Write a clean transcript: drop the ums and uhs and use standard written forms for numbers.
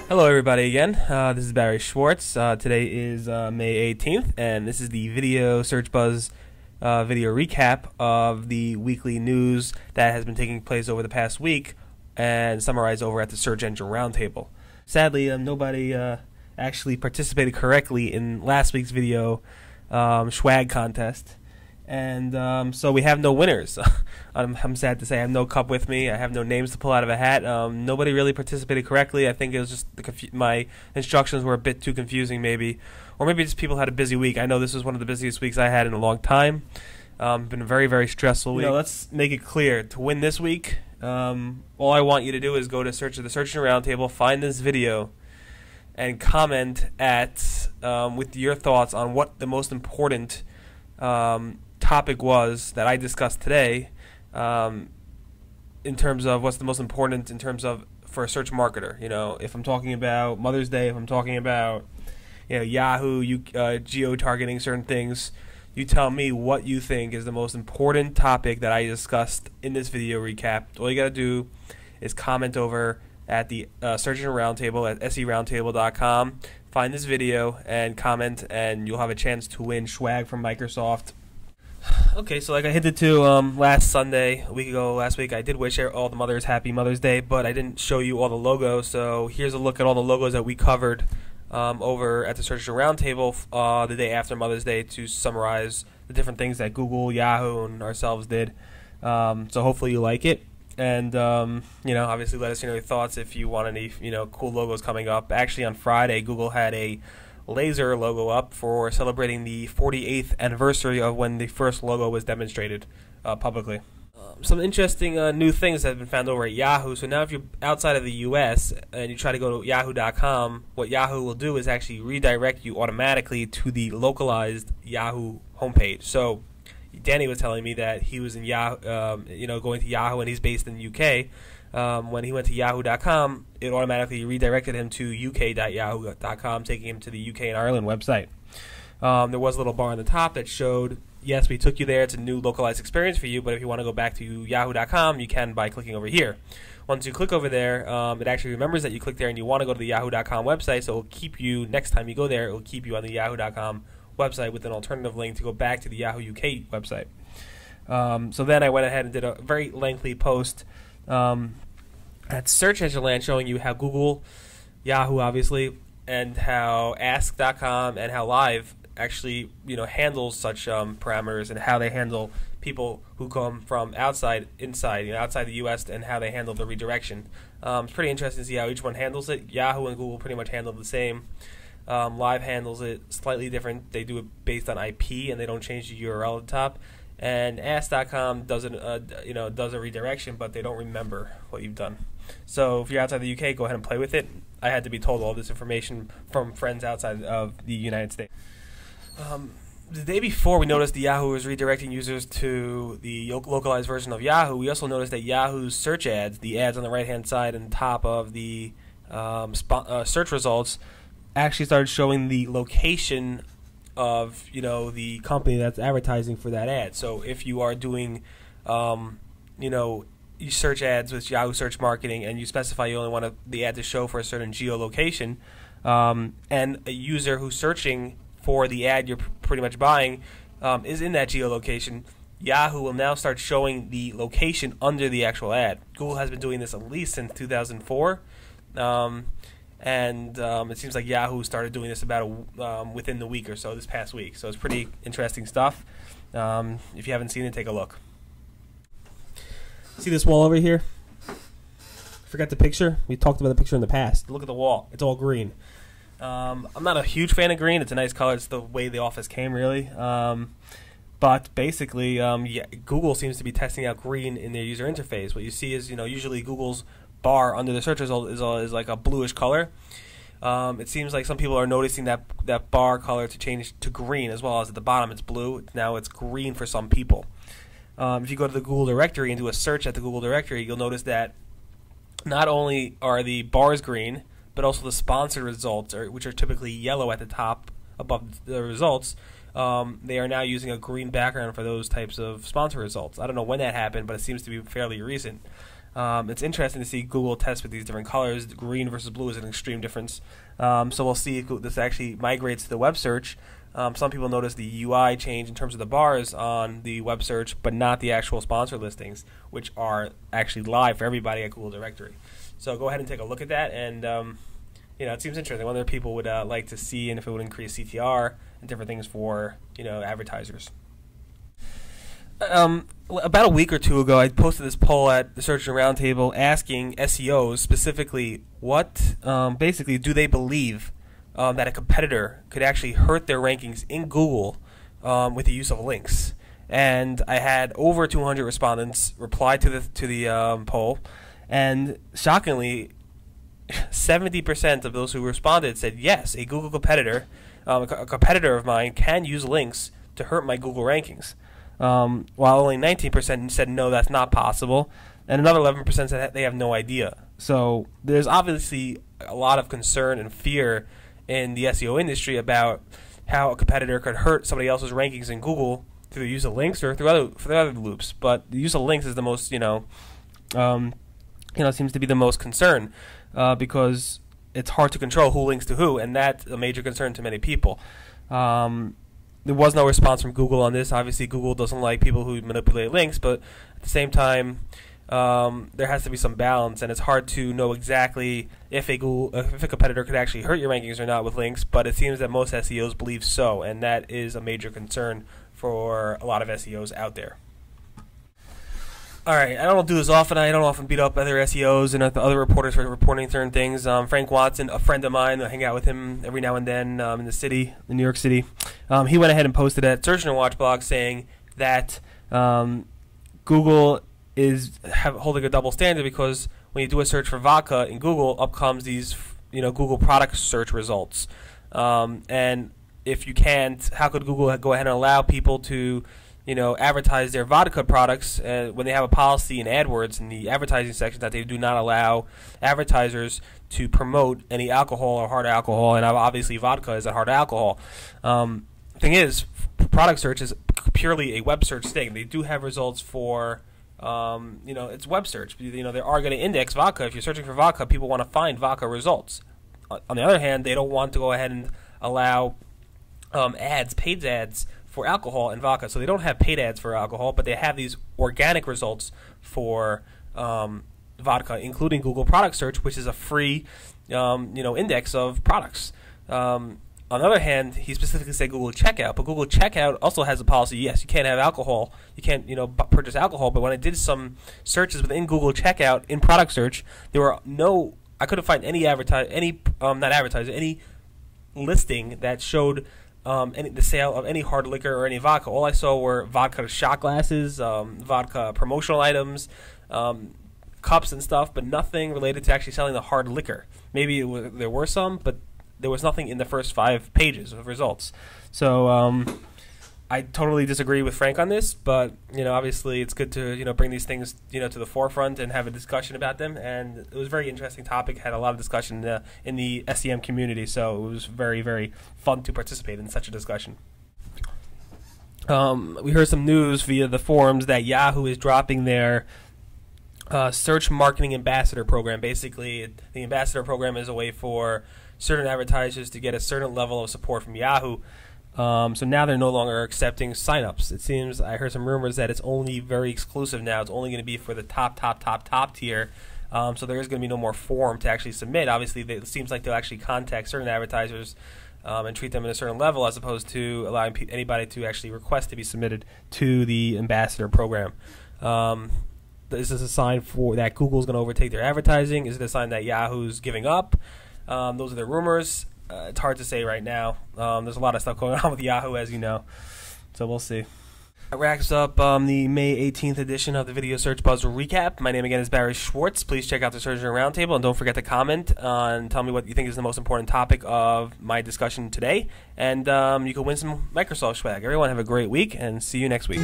Hello everybody again, this is Barry Schwartz. Today is May 18th, and this is the Video Search Buzz video recap of the weekly news that has been taking place over the past week and summarized over at the Search Engine Roundtable. Sadly, nobody actually participated correctly in last week's video swag contest, and so we have no winners. I'm sad to say I have no cup with me. I have no names to pull out of a hat. Nobody really participated correctly. I think it was just my instructions were a bit too confusing, maybe, or maybe just people had a busy week. I know this was one of the busiest weeks I had in a long time. Been a very, very stressful week. Let's make it clear. To win this week, all I want you to do is go to the Search Engine Roundtable, find this video, and comment with your thoughts on what the most important topic was that I discussed today, in terms of what's the most important in terms of for a search marketer. You know, if I'm talking about Mother's Day, if I'm talking about Yahoo, geo-targeting certain things, you tell me what you think is the most important topic that I discussed in this video recap. All you got to do is comment over at the Search Engine Roundtable at seroundtable.com. Find this video and comment, and you'll have a chance to win swag from Microsoft. Okay, so like I hinted to last week, I did wish all the mothers happy Mother's Day, but I didn't show you all the logos. So here's a look at all the logos that we covered over at the Search Engine Roundtable the day after Mother's Day to summarize the different things that Google, Yahoo, and ourselves did. So hopefully you like it, and obviously let us know your thoughts if you want any cool logos coming up. Actually, on Friday, Google had a laser logo up for celebrating the 48th anniversary of when the first logo was demonstrated publicly. Some interesting new things have been found over at Yahoo. So now if you're outside of the US and you try to go to yahoo.com, what Yahoo will do is actually redirect you automatically to the localized Yahoo homepage. So Danny was telling me that he was in Yahoo, going to Yahoo, and he's based in the UK. When he went to yahoo.com, it automatically redirected him to uk.yahoo.com, taking him to the UK and Ireland website. There was a little bar on the top that showed, yes, we took you there. It's a new localized experience for you, but if you want to go back to yahoo.com, you can by clicking over here. Once you click over there, it actually remembers that you clicked there and you want to go to the yahoo.com website, so it will keep you, next time you go there, it will keep you on the yahoo.com website with an alternative link to go back to the Yahoo UK website. So then I went ahead and did a very lengthy post at Search Engine Land showing you how Google, Yahoo obviously, and how Ask.com and how Live actually handles such parameters, and how they handle people who come from outside the US, and how they handle the redirection. It's pretty interesting to see how each one handles it. Yahoo and Google pretty much handle the same. Live handles it slightly different. They do it based on IP, and they don't change the URL at the top. And Ask.com does a redirection, but they don't remember what you've done. So if you're outside the UK, go ahead and play with it. I had to be told all this information from friends outside of the United States. The day before, we noticed the Yahoo was redirecting users to the localized version of Yahoo. We also noticed that Yahoo's search ads, the ads on the right-hand side and top of the search results, actually started showing the location of the company that's advertising for that ad. So if you are doing you search ads with Yahoo Search Marketing, and you specify you only want the ad to show for a certain geolocation, and a user who's searching for the ad you're pretty much buying is in that geolocation, Yahoo will now start showing the location under the actual ad. Google has been doing this at least since 2004. And it seems like Yahoo started doing this about within the week or so, this past week. So it's pretty interesting stuff. If you haven't seen it, take a look. See this wall over here? Forgot the picture? We talked about the picture in the past. Look at the wall. It's all green. I'm not a huge fan of green. It's a nice color. It's the way the office came, really. But basically, Google seems to be testing out green in their user interface. What you see is, usually Google's bar under the search result is like a bluish color. It seems like some people are noticing that bar color to change to green, as well as at the bottom it's blue. Now it's green for some people. If you go to the Google directory and do a search at the Google directory, you'll notice that not only are the bars green, but also the sponsored results, which are typically yellow at the top above the results, they are now using a green background for those types of sponsor results. I don't know when that happened, but it seems to be fairly recent. It's interesting to see Google test with these different colors. Green versus blue is an extreme difference. So we'll see if this actually migrates to the web search. Some people notice the UI change in terms of the bars on the web search, but not the actual sponsor listings, which are actually live for everybody at Google Directory. So go ahead and take a look at that, and it seems interesting. I wonder if people would like to see, and if it would increase CTR and different things for advertisers. About a week or two ago, I posted this poll at the Search Engine Roundtable asking SEOs specifically what, basically, do they believe that a competitor could actually hurt their rankings in Google with the use of links. And I had over 200 respondents reply to the poll, and shockingly, 70% of those who responded said yes, a Google competitor, a competitor of mine, can use links to hurt my Google rankings. While only 19% said no, that's not possible, and another 11% said that they have no idea. So there's obviously a lot of concern and fear in the SEO industry about how a competitor could hurt somebody else's rankings in Google through the use of links or through other loops. But the use of links is the most, seems to be the most concern because it's hard to control who links to who, and that's a major concern to many people. There was no response from Google on this. Obviously, Google doesn't like people who manipulate links, but at the same time, there has to be some balance, and it's hard to know exactly if a competitor could actually hurt your rankings or not with links, but it seems that most SEOs believe so, and that is a major concern for a lot of SEOs out there. Alright, I don't do this often. I don't often beat up other SEOs and other reporters for reporting certain things. Frank Watson, a friend of mine, I hang out with him every now and then in the city, in New York City. He went ahead and posted at Search Engine Watch blog saying that Google is holding a double standard because when you do a search for vodka in Google, up comes these Google product search results. And if you can't, how could Google go ahead and allow people to advertise their vodka products when they have a policy in AdWords in the advertising section that they do not allow advertisers to promote any alcohol or hard alcohol, and obviously vodka is a hard alcohol. Thing is, product search is purely a web search thing. They do have results for, it's web search. They are going to index vodka. If you're searching for vodka, people want to find vodka results. On the other hand, they don't want to go ahead and allow paid ads for alcohol and vodka. So they don't have paid ads for alcohol, but they have these organic results for vodka, including Google Product Search, which is a free index of products. On the other hand, he specifically said Google Checkout, but Google Checkout also has a policy. Yes, you can't have alcohol, you can't purchase alcohol. But when I did some searches within Google Checkout in product search, there were I couldn't find any listing that showed the sale of any hard liquor or any vodka. All I saw were vodka shot glasses, vodka promotional items, cups and stuff, but nothing related to actually selling the hard liquor. Maybe there were some, but there was nothing in the first 5 pages of results. So I totally disagree with Frank on this, but obviously it's good to bring these things to the forefront and have a discussion about them. And it was a very interesting topic. Had a lot of discussion in the SEM community, so it was very, very fun to participate in such a discussion. We heard some news via the forums that Yahoo is dropping their search marketing ambassador program. Basically, the ambassador program is a way for certain advertisers to get a certain level of support from Yahoo. So now they're no longer accepting signups. It seems, I heard some rumors that it's only very exclusive now. It's only going to be for the top tier. So there is going to be no more form to actually submit. Obviously, it seems like they'll actually contact certain advertisers and treat them at a certain level, as opposed to allowing anybody to actually request to be submitted to the ambassador program. Is this a sign that Google's going to overtake their advertising? Is it a sign that Yahoo's giving up? Those are the rumors. It's hard to say right now. There's a lot of stuff going on with Yahoo, as you know. So we'll see. That wraps up the May 18th edition of the Video Search Buzz Recap. My name again is Barry Schwartz. Please check out the Search Engine Roundtable, and don't forget to comment and tell me what you think is the most important topic of my discussion today. And you can win some Microsoft swag. Everyone have a great week, and see you next week.